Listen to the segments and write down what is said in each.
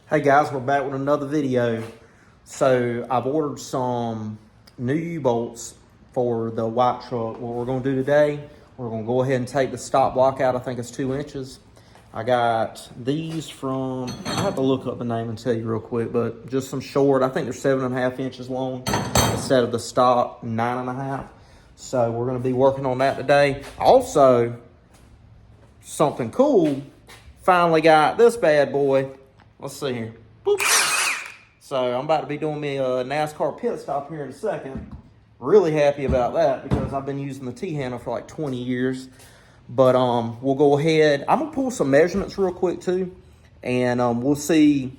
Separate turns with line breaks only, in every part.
Hey guys, we're back with another video. So I've ordered some new U-bolts for the white truck. What we're going to do today, we're going to go ahead and take the stop block out. I think it's 2 inches. I got these from, I have to look up the name and tell you real quick, but just some short, I think they're 7.5 inches long instead of the stock 9.5. So we're going to be working on that today. Also, something cool, finally got this bad boy. Let's see here. Boop. So I'm about to be doing me a NASCAR pit stop here in a second. Really happy about that because I've been using the T-handle for like 20 years. But we'll go ahead. I'm going to pull some measurements real quick too. And we'll see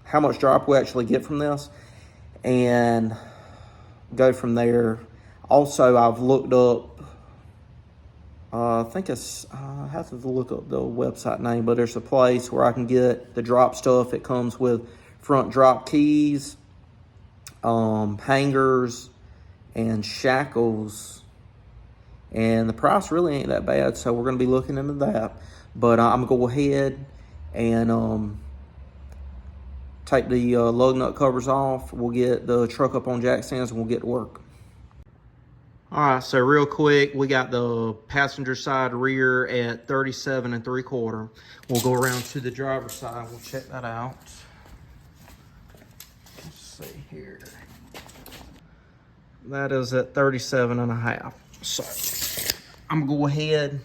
how much drop we actually get from this. And go from there. Also, I've looked up, I think it's, I have to look up the website name, but there's a place where I can get the drop stuff. It comes with front drop keys, hangers, and shackles. And the price really ain't that bad, so we're going to be looking into that. But I'm going to go ahead and take the lug nut covers off. We'll get the truck up on jack stands and we'll get to work. All right, so real quick, we got the passenger side rear at 37 3/4. We'll go around to the driver's side. We'll check that out. Let's see here. That is at 37.5. So I'm gonna go ahead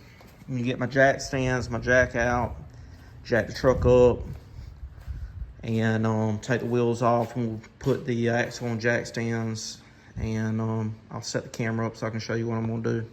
and get my jack stands, my jack out, jack the truck up, and take the wheels off, and we'll put the axle on jack stands. And I'll set the camera up so I can show you what I'm gonna do.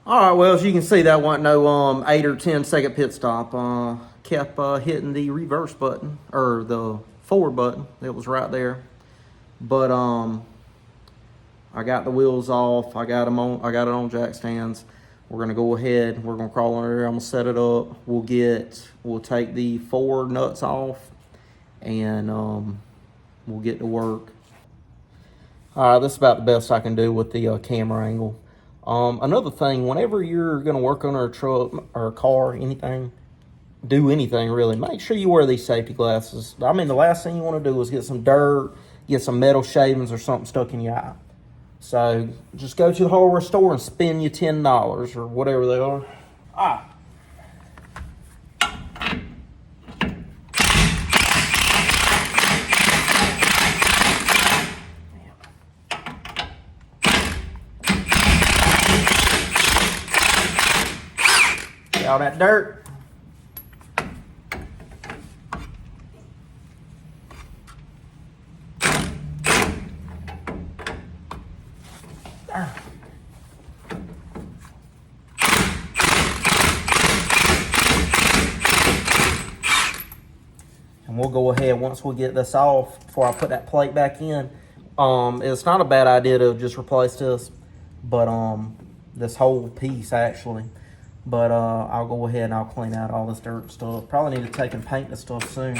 All right, well, as you can see, that wasn't no 8 or 10 second pit stop. Kept hitting the reverse button, or the forward button that was right there. But I got the wheels off. I got it on jack stands. We're gonna go ahead. We're gonna crawl under there. I'm gonna set it up. We'll take the 4 nuts off, and we'll get to work. All right, this is about the best I can do with the camera angle. Another thing, whenever you're going to work on a truck or a car, do anything really, make sure you wear these safety glasses. I mean, the last thing you want to do is get some dirt, get some metal shavings or something stuck in your eye. So just go to the hardware store and spend you $10 or whatever they are. All that dirt. And we'll go ahead, once we get this off, before I put that plate back in, it's not a bad idea to just replace this, but this whole piece actually. But I'll go ahead and I'll clean out all this dirt and stuff. Probably need to take and paint this stuff soon.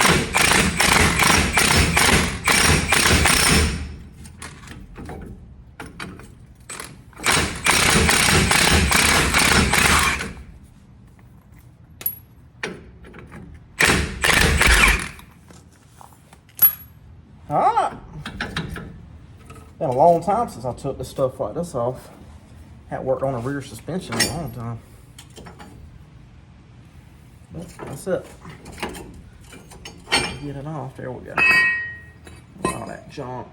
All right. Been a long time since I took this stuff like this off. Hadn't worked on a rear suspension in a long time. But that's it. Get it off. There we go. All that junk.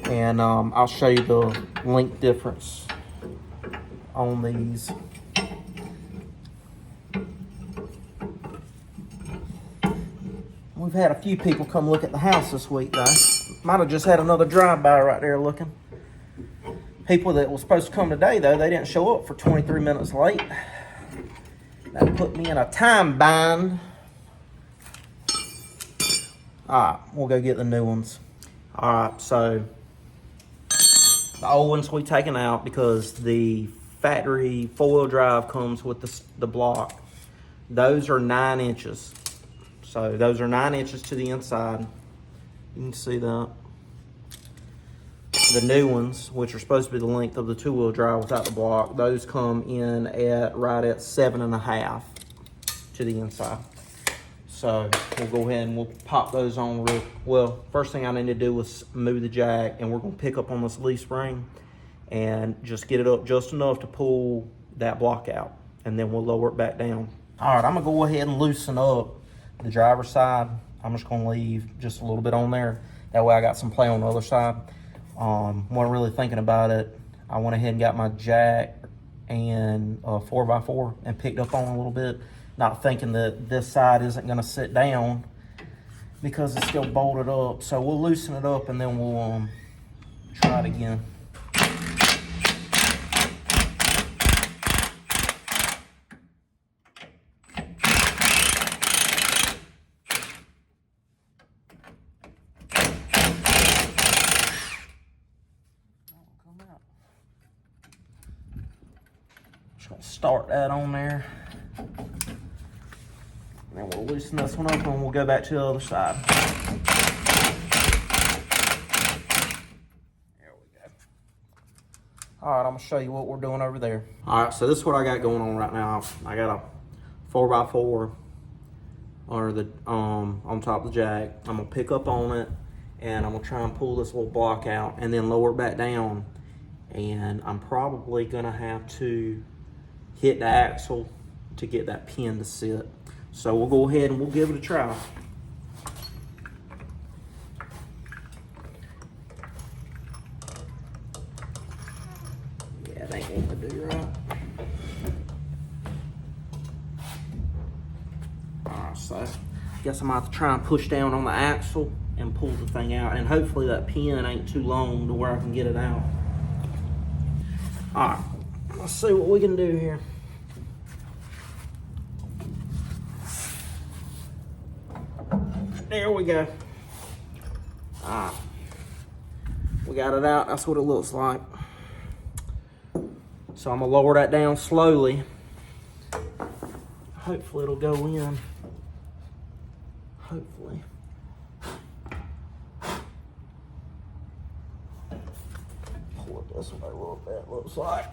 And I'll show you the length difference on these. We've had a few people come look at the house this week though. Might have just had another drive-by right there looking. People that were supposed to come today though, they didn't show up for 23 minutes late. That put me in a time bind. Alright, we'll go get the new ones. Alright, so the old ones we taken out because the factory four-wheel drive comes with the block. Those are 9 inches. So those are 9 inches to the inside. You can see that. The new ones, which are supposed to be the length of the two-wheel drive without the block, those come in at right at 7.5 to the inside. So we'll go ahead and we'll pop those on real well. First thing I need to do is move the jack, and we're gonna pick up on this leaf spring and just get it up just enough to pull that block out, and then we'll lower it back down. All right, I'm gonna go ahead and loosen up the driver's side. I'm just gonna leave just a little bit on there. That way I got some play on the other side. Wasn't really thinking about it. I went ahead and got my jack and a 4x4 and picked up on a little bit, not thinking that this side isn't gonna sit down because it's still bolted up. So we'll loosen it up and then we'll try it again. Start that on there. And then we'll loosen this one up and we'll go back to the other side. There we go. All right, I'm gonna show you what we're doing over there. All right, so this is what I got going on right now. I got a 4x4 or the on top of the jack. I'm gonna pick up on it and I'm gonna try and pull this little block out and then lower it back down. And I'm probably gonna have to hit the axle to get that pin to sit. So we'll go ahead and we'll give it a try. Yeah, it ain't gonna do right. Alright, so I guess I'm gonna have to try and push down on the axle and pull the thing out, and hopefully that pin ain't too long to where I can get it out. Alright, let's see what we can do here. There we go. Ah, we got it out. That's what it looks like. So I'm gonna lower that down slowly. Hopefully it'll go in. Hopefully. Pull it this way a little bit, looks like.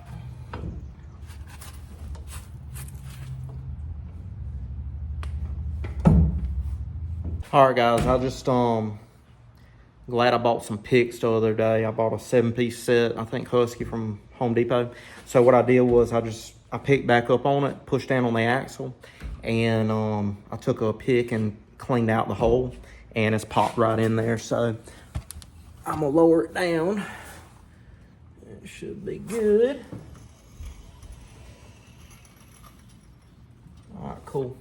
All right, guys, I just glad I bought some picks the other day. I bought a 7-piece set, I think Husky from Home Depot. So what I did was I picked back up on it, pushed down on the axle, and I took a pick and cleaned out the hole, and it's popped right in there. So I'm gonna lower it down. It should be good. All right, cool.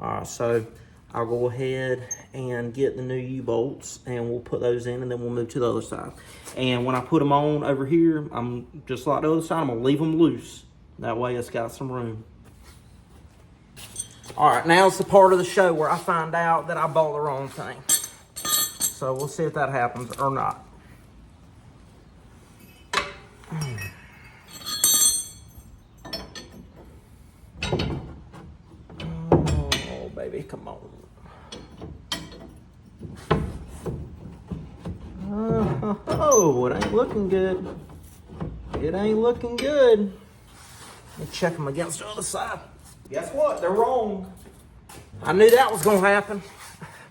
All right, so I'll go ahead and get the new U-bolts and we'll put those in, and then we'll move to the other side. And when I put them on over here, I'm just like the other side, I'm gonna leave them loose. That way it's got some room. All right, now it's the part of the show where I find out that I bought the wrong thing. So we'll see if that happens or not. Oh, baby, come on. Oh, it ain't looking good. It ain't looking good. Let me check them against the other side. Guess what? They're wrong. I knew that was going to happen.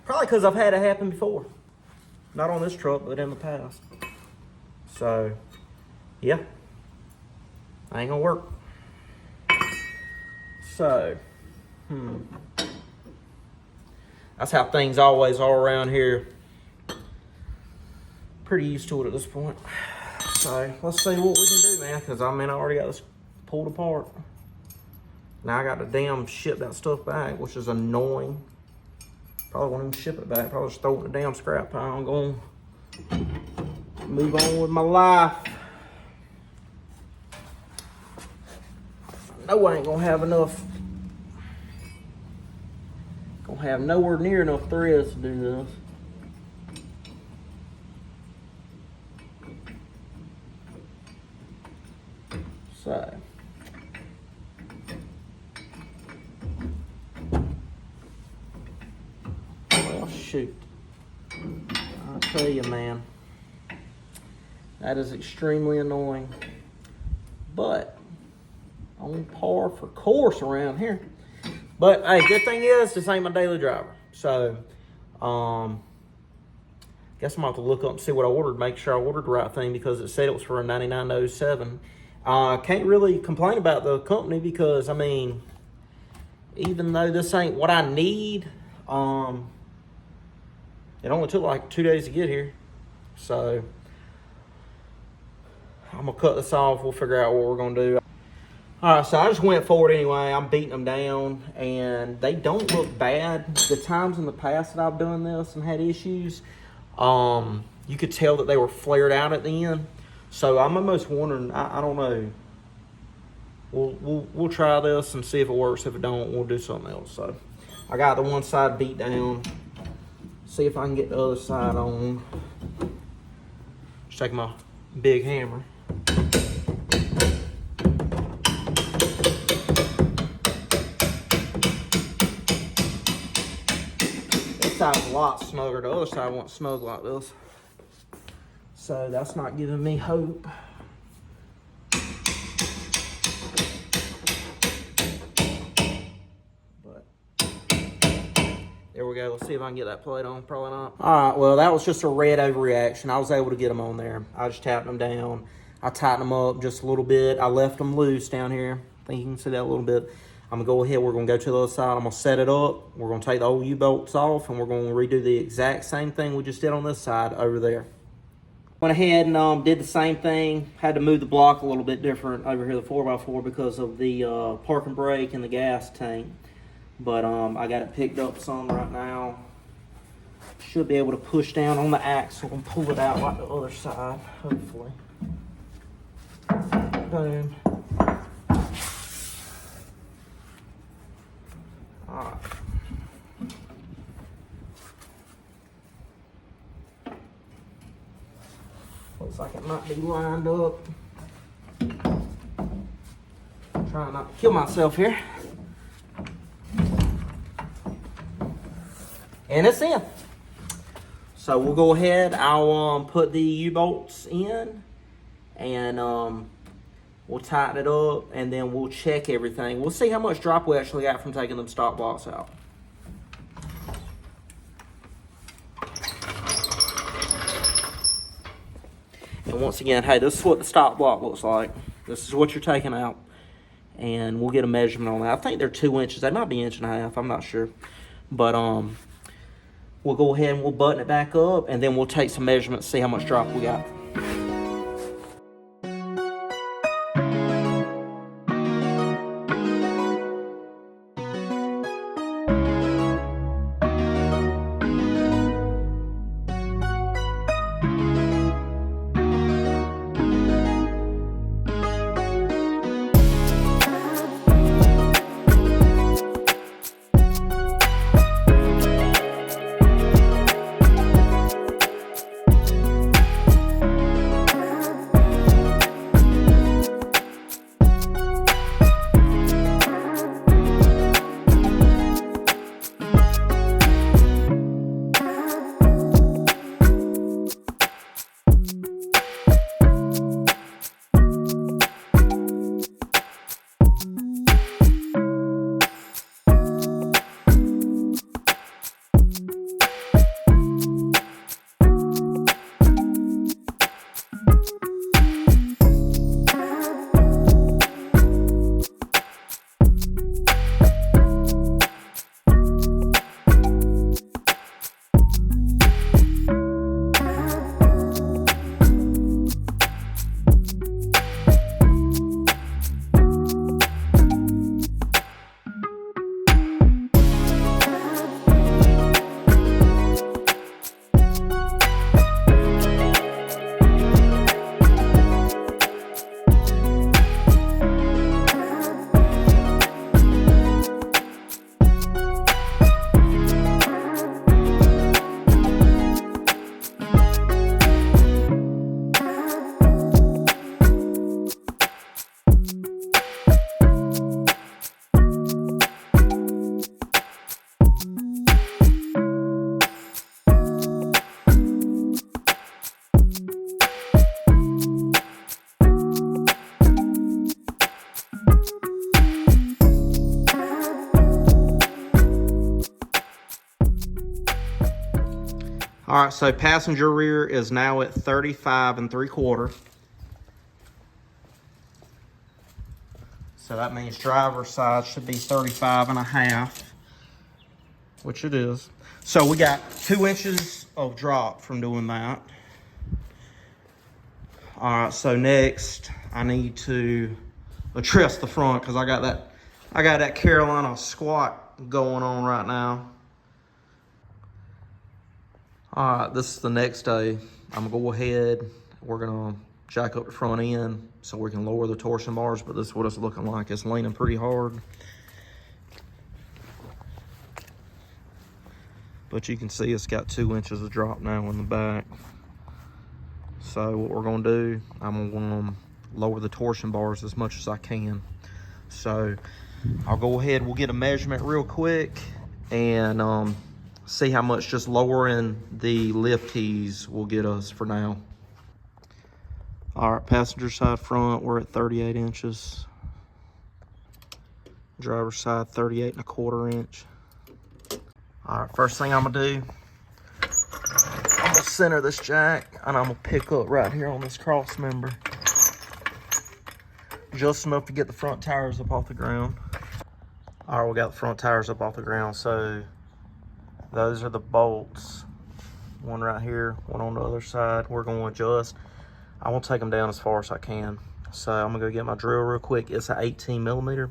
Probably because I've had it happen before. Not on this truck, but in the past. So, yeah. Ain't going to work. So, that's how things always are around here. pretty used to it at this point. So let's see what we can do, man, because I mean, I already got this pulled apart. Now I got to damn ship that stuff back, which is annoying. Probably won't even ship it back. Probably just throw it in the damn scrap pile and go move on with my life. I know I ain't gonna have enough. Gonna have nowhere near enough threads to do this. So. Well, shoot. I'll tell you, man. That is extremely annoying. But on par for course around here. But hey, good thing is this ain't my daily driver. So guess I'm gonna have to look up and see what I ordered, make sure I ordered the right thing, because it said it was for a 9907. Can't really complain about the company because I mean, even though this ain't what I need, it only took like 2 days to get here. So I'm gonna cut this off. We'll figure out what we're gonna do. All right, so I just went for it anyway. I'm beating them down, and they don't look bad. The times in the past that I've done this and had issues, you could tell that they were flared out at the end. So I'm almost wondering, I don't know. We'll try this and see if it works. If it don't, we'll do something else. So I got the one side beat down. See if I can get the other side on. Just take my big hammer. This side's a lot snugger. The other side wasn't snug like this. So that's not giving me hope. But there we go. Let's see if I can get that plate on. Probably not. All right, well, that was just a red overreaction. I was able to get them on there. I just tapped them down. I tightened them up just a little bit. I left them loose down here. I think you can see that a little bit. I'm gonna go ahead, we're gonna go to the other side. I'm gonna set it up. We're gonna take the old U-bolts off, and we're gonna redo the exact same thing we just did on this side over there. Went ahead and did the same thing. Had to move the block a little bit different over here, the 4x4, because of the parking brake and the gas tank. But I got it picked up some right now. Should be able to push down on the axle and pull it out like the other side, hopefully. Boom. All right. Looks like it might be lined up. Trying not to kill myself here. And it's in. So we'll go ahead. I'll put the U-bolts in, and we'll tighten it up, and then we'll check everything. We'll see how much drop we actually got from taking them stock blocks out. And once again, hey, this is what the stock block looks like. This is what you're taking out. And we'll get a measurement on that. I think they're 2 inches. They might be 1.5 inches. I'm not sure. But we'll go ahead and we'll button it back up, and then we'll take some measurements, see how much drop we got. All right, so passenger rear is now at 35 3/4. So that means driver's side should be 35 1/2, which it is. So we got 2 inches of drop from doing that. All right, so next I need to address the front because I got that Carolina squat going on right now. All right, this is the next day. I'm gonna go ahead. We're gonna jack up the front end so we can lower the torsion bars, but this is what it's looking like. It's leaning pretty hard. But you can see it's got 2 inches of drop now in the back. So what we're gonna do, I'm gonna lower the torsion bars as much as I can. So I'll go ahead, we'll get a measurement real quick and see how much just lowering the lift keys will get us for now. All right, passenger side front, we're at 38 inches. Driver's side, 38 1/4 inch. All right, first thing I'm gonna do, I'm gonna center this jack and I'm gonna pick up right here on this cross member. Just enough to get the front tires up off the ground. All right, we got the front tires up off the ground. So those are the bolts. One right here, one on the other side. We're gonna adjust. I won't take them down as far as I can. So I'm gonna go get my drill real quick. It's an 18 millimeter.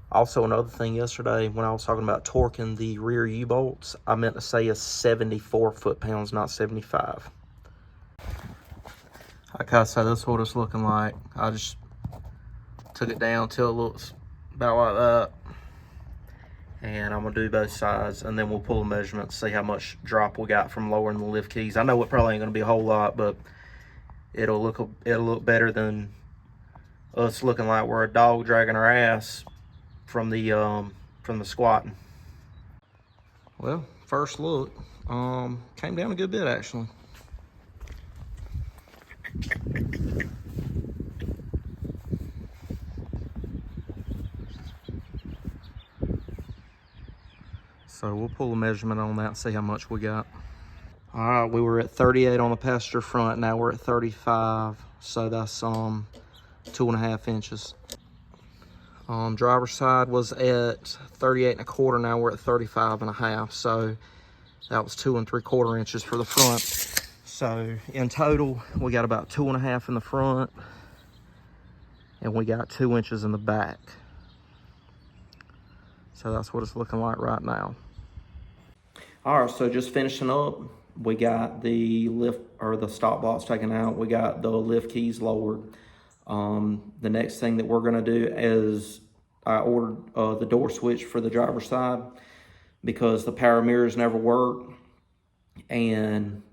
Also, another thing yesterday, when I was talking about torquing the rear U-bolts, I meant to say a 74 foot-pounds, not 75. Like I said, that's what it's looking like. I just took it down till it looks about like that. And I'm gonna do both sides, and then we'll pull a measurement to see how much drop we got from lowering the lift keys. I know it probably ain't gonna be a whole lot, but it'll look better than us looking like we're a dog dragging our ass from the squatting. Well, first look, came down a good bit actually. So we'll pull a measurement on that and see how much we got. All right, we were at 38 on the passenger front. Now we're at 35. So that's 2.5 inches. Driver's side was at 38 1/4. Now we're at 35 1/2. So that was 2 3/4 inches for the front. So in total, we got about 2.5 in the front, and we got 2 inches in the back. So that's what it's looking like right now. All right, so just finishing up, we got the lift or the stop blocks taken out. We got the lift keys lowered. The next thing that we're gonna do is I ordered the door switch for the driver's side because the power mirrors never work. And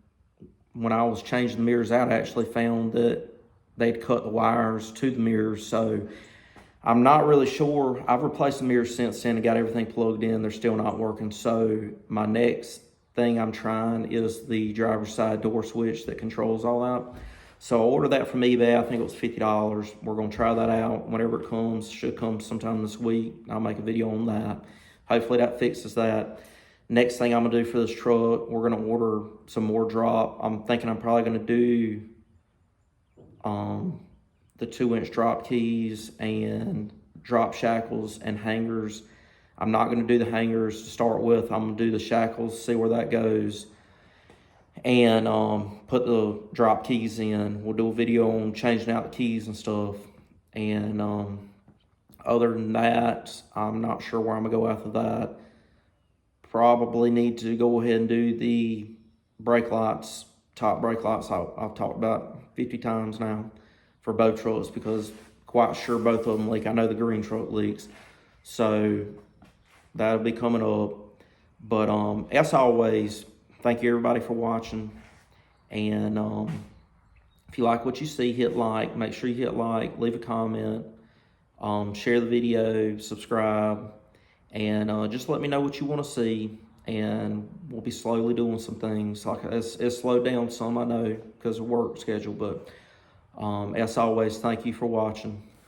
when I was changing the mirrors out, I actually found that they'd cut the wires to the mirrors. So I'm not really sure. I've replaced the mirrors since then and got everything plugged in. They're still not working. So my next thing I'm trying is the driver's side door switch that controls all that. So I ordered that from eBay. I think it was $50. We're gonna try that out whenever it comes. Should come sometime this week. I'll make a video on that. Hopefully that fixes that. Next thing I'm gonna do for this truck, we're gonna order some more drop. I'm thinking I'm probably gonna do the 2-inch drop keys and drop shackles and hangers. I'm not gonna do the hangers to start with. I'm gonna do the shackles, see where that goes, and put the drop keys in. We'll do a video on changing out the keys and stuff. And other than that, I'm not sure where I'm gonna go after that. Probably need to go ahead and do the brake lights, top brake lights I've talked about 50 times now for both trucks, because quite sure both of them leak. I know the green truck leaks. So that'll be coming up. But as always, thank you everybody for watching. And if you like what you see, hit like. Make sure you hit like, leave a comment, share the video, subscribe, and just let me know what you want to see. And we'll be slowly doing some things. Like it's slowed down some, I know, because of work schedule. But as always, thank you for watching.